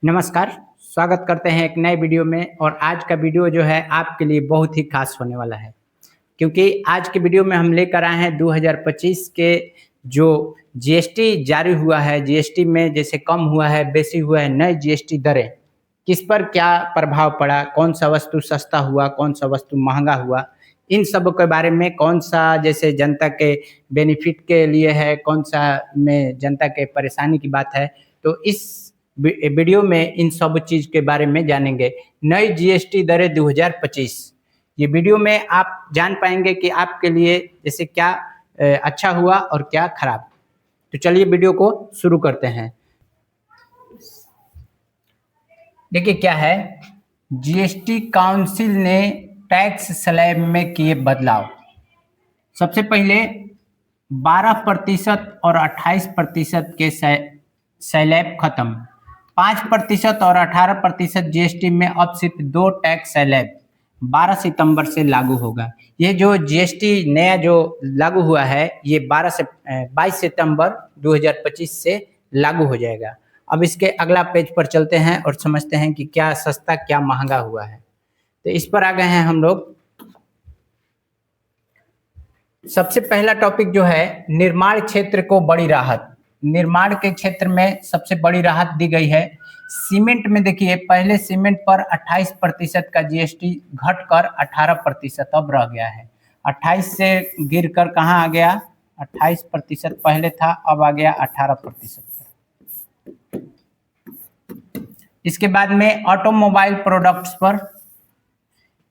नमस्कार, स्वागत करते हैं एक नए वीडियो में। और आज का वीडियो जो है आपके लिए बहुत ही खास होने वाला है, क्योंकि आज के वीडियो में हम लेकर आए हैं 2025 के जो जीएसटी जारी हुआ है। जीएसटी में जैसे कम हुआ है, बेसी हुआ है, नई जीएसटी दरें किस पर क्या प्रभाव पड़ा, कौन सा वस्तु सस्ता हुआ, कौन सा वस्तु महंगा हुआ, इन सब के बारे में, कौन सा जैसे जनता के बेनिफिट के लिए है, कौन सा में जनता के परेशानी की बात है, तो इस वीडियो में इन सब चीज़ के बारे में जानेंगे। नई जीएसटी दरें 2025, ये वीडियो में आप जान पाएंगे कि आपके लिए जैसे क्या अच्छा हुआ और क्या खराब। तो चलिए वीडियो को शुरू करते हैं। देखिए क्या है, जीएसटी काउंसिल ने टैक्स स्लैब में किए बदलाव। सबसे पहले 12% और 28% के स्लैब खत्म। 5% और 18% जीएसटी में अब सिर्फ 2 टैक्स स्लैब 12 सितंबर से लागू होगा। ये जो जीएसटी नया जो लागू हुआ है ये 22 सितंबर 2025 से लागू हो जाएगा। अब इसके अगला पेज पर चलते हैं और समझते हैं कि क्या सस्ता क्या महंगा हुआ है। तो इस पर आ गए हैं हम लोग। सबसे पहला टॉपिक जो है, निर्माण क्षेत्र को बड़ी राहत। निर्माण के क्षेत्र में सबसे बड़ी राहत दी गई है। सीमेंट में देखिए, पहले सीमेंट पर 28% का जीएसटी घटकर 18% अब रह गया है। 28 से गिरकर कहाँ आ गया, 28% पहले था, अब आ गया 18%। इसके बाद में ऑटोमोबाइल प्रोडक्ट्स पर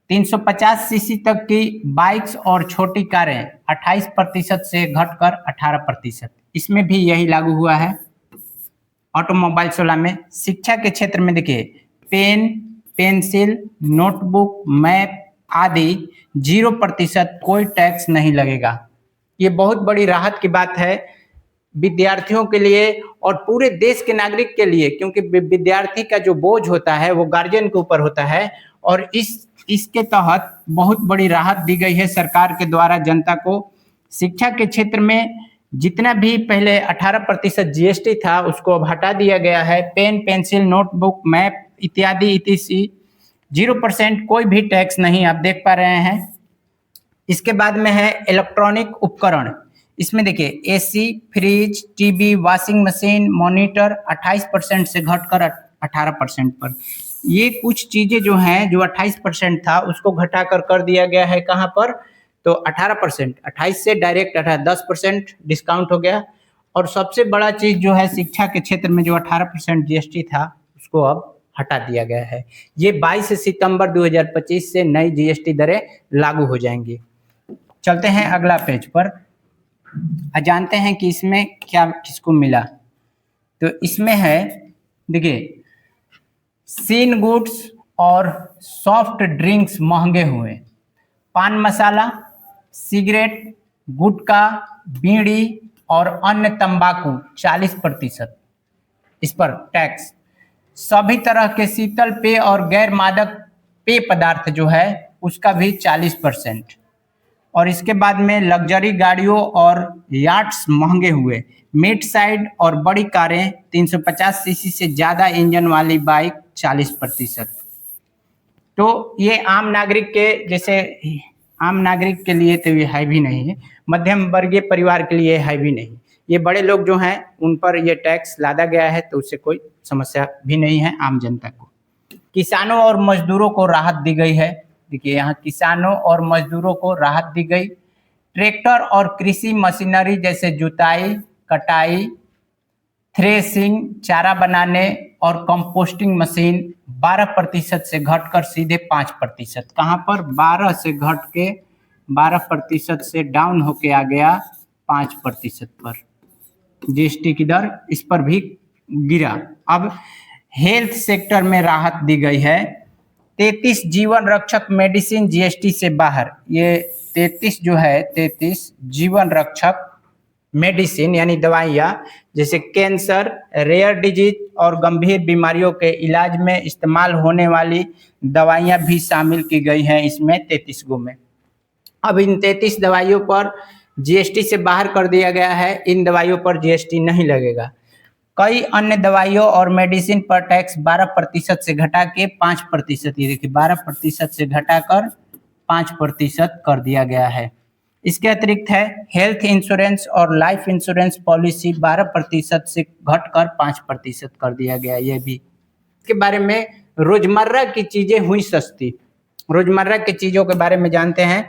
350 सीसी तक की बाइक्स और छोटी कारें 28% से घटकर 18%, इसमें भी यही लागू हुआ है ऑटोमोबाइल 16 में। शिक्षा के क्षेत्र में देखिए, पेन, पेंसिल, नोटबुक, मैप आदि 0% कोई टैक्स नहीं लगेगा। ये बहुत बड़ी राहत की बात है विद्यार्थियों के लिए और पूरे देश के नागरिक के लिए, क्योंकि विद्यार्थी का जो बोझ होता है वो गार्जियन के ऊपर होता है। और इसके तहत बहुत बड़ी राहत दी गई है सरकार के द्वारा जनता को। शिक्षा के क्षेत्र में जितना भी पहले 18% जीएसटी था उसको अब हटा दिया गया है। पेन, पेंसिल, नोटबुक, मैप इत्यादि इत्यादि 0% कोई भी टैक्स नहीं, आप देख पा रहे हैं। इसके बाद में है इलेक्ट्रॉनिक उपकरण। इसमें देखिए, AC, fridge, TV, washing machine, monitor 28% से घटकर 18% पर। ये कुछ चीजें जो हैं, जो 28% था उसको घटाकर कर दिया गया है कहाँ पर, तो 18%। 28 से डायरेक्ट 10% डिस्काउंट हो गया। और सबसे बड़ा चीज जो है, शिक्षा के क्षेत्र में जो 18% जीएसटी था उसको अब हटा दिया गया है। ये 22 सितंबर 2025 से नई जीएसटी दरें लागू हो जाएंगी। चलते हैं अगला पेज पर, जानते हैं कि इसमें क्या किसको मिला। तो इसमें है, देखिए, सीन गुड्स और सॉफ्ट ड्रिंक्स महंगे हुए। पान मसाला, सिगरेट, गुटखा, बीड़ी और अन्य तंबाकू 40% इस पर टैक्स। सभी तरह के शीतल पेय और गैर मादक पेय पदार्थ जो है उसका भी 40%। और इसके बाद में लग्जरी गाड़ियों और याट्स महंगे हुए। मिड साइड और बड़ी कारें 350 सीसी से ज़्यादा इंजन वाली बाइक 40%। तो ये आम नागरिक के जैसे, आम नागरिक के लिए तो ये है भी नहीं है, मध्यम वर्गीय परिवार के लिए है भी नहीं। ये बड़े लोग जो हैं उन पर ये टैक्स लादा गया है, तो उससे कोई समस्या भी नहीं है आम जनता को। किसानों और मजदूरों को राहत दी गई है। देखिए, यहाँ किसानों और मजदूरों को राहत दी गई। ट्रैक्टर और कृषि मशीनरी जैसे जुताई, कटाई, थ्रेसिंग, चारा बनाने और कंपोस्टिंग मशीन 12% से घटकर सीधे 5%। कहाँ पर, 12 से घट के 12% से डाउन होके आ गया 5% पर। जीएसटी की दर इस पर भी गिरा। अब हेल्थ सेक्टर में राहत दी गई है। 33 जीवन रक्षक मेडिसिन जीएसटी से बाहर। ये 33 जो है, 33 जीवन रक्षक मेडिसिन यानी दवाइयाँ, जैसे कैंसर, रेयर डिजीज और गंभीर बीमारियों के इलाज में इस्तेमाल होने वाली दवाइयाँ भी शामिल की गई हैं इसमें 33 गो में। अब इन 33 दवाइयों पर जीएसटी से बाहर कर दिया गया है, इन दवाइयों पर जीएसटी नहीं लगेगा। कई अन्य दवाइयों और मेडिसिन पर टैक्स 12% से घटा के 5%, ये देखिए 12% से घटाकर 5% कर दिया गया है। इसके अतिरिक्त है हेल्थ इंश्योरेंस और लाइफ इंश्योरेंस पॉलिसी 12% से घटकर 5% कर दिया गया। ये भी के बारे में रोजमर्रा की चीजें हुई सस्ती। रोजमर्रा की चीजों के बारे में जानते हैं।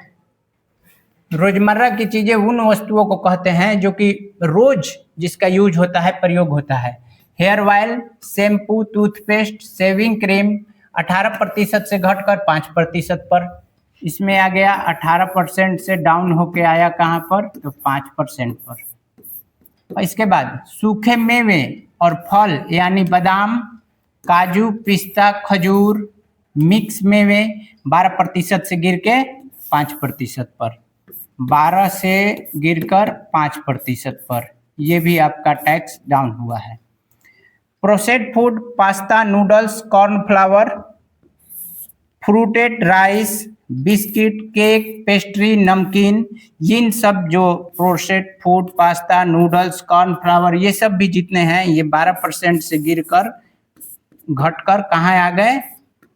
रोजमर्रा की चीजें उन वस्तुओं को कहते हैं जो कि रोज जिसका यूज होता है, प्रयोग होता है। Hair oil, shampoo, toothpaste, shaving cream 18% से घटकर 5% पर। इसमें आ गया 18% से डाउन होके आया कहाँ पर, तो 5% पर। और इसके बाद सूखे मेवे और फल यानी बादाम, काजू, पिस्ता, खजूर, मिक्स मेवे 12% से गिर के 5% पर। 12 से गिरकर 5% पर, ये भी आपका टैक्स डाउन हुआ है। Processed food, pasta, noodles, cornflour, fruited rice, biscuit, cake, pastry, नमकीन, इन सब जो processed food, pasta, noodles, cornflour, ये सब भी जितने हैं ये 12% से गिरकर घटकर कहाँ आ गए,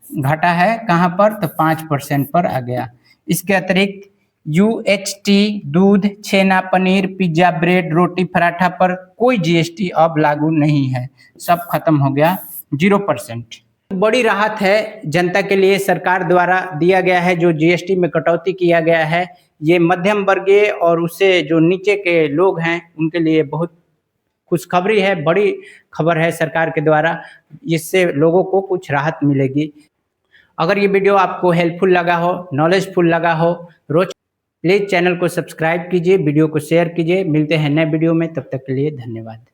घटा है कहाँ पर, तो 5% पर आ गया। इसके अतिरिक्त UHT, दूध, छेना, पनीर, पिज्जा, ब्रेड, रोटी, पराठा पर कोई GST अब लागू नहीं है, सब खत्म हो गया, 0%। बड़ी राहत है जनता के लिए, सरकार द्वारा दिया गया है। जो GST में कटौती किया गया है ये मध्यम वर्गीय और उससे जो नीचे के लोग हैं उनके लिए बहुत खुशखबरी है, बड़ी खबर है सरकार के द्वारा। इससे लोगों को कुछ राहत मिलेगी। अगर ये वीडियो आपको हेल्पफुल लगा हो, नॉलेजफुल लगा हो, रोज प्लीज़ चैनल को सब्सक्राइब कीजिए, वीडियो को शेयर कीजिए। मिलते हैं नए वीडियो में, तब तक के लिए धन्यवाद।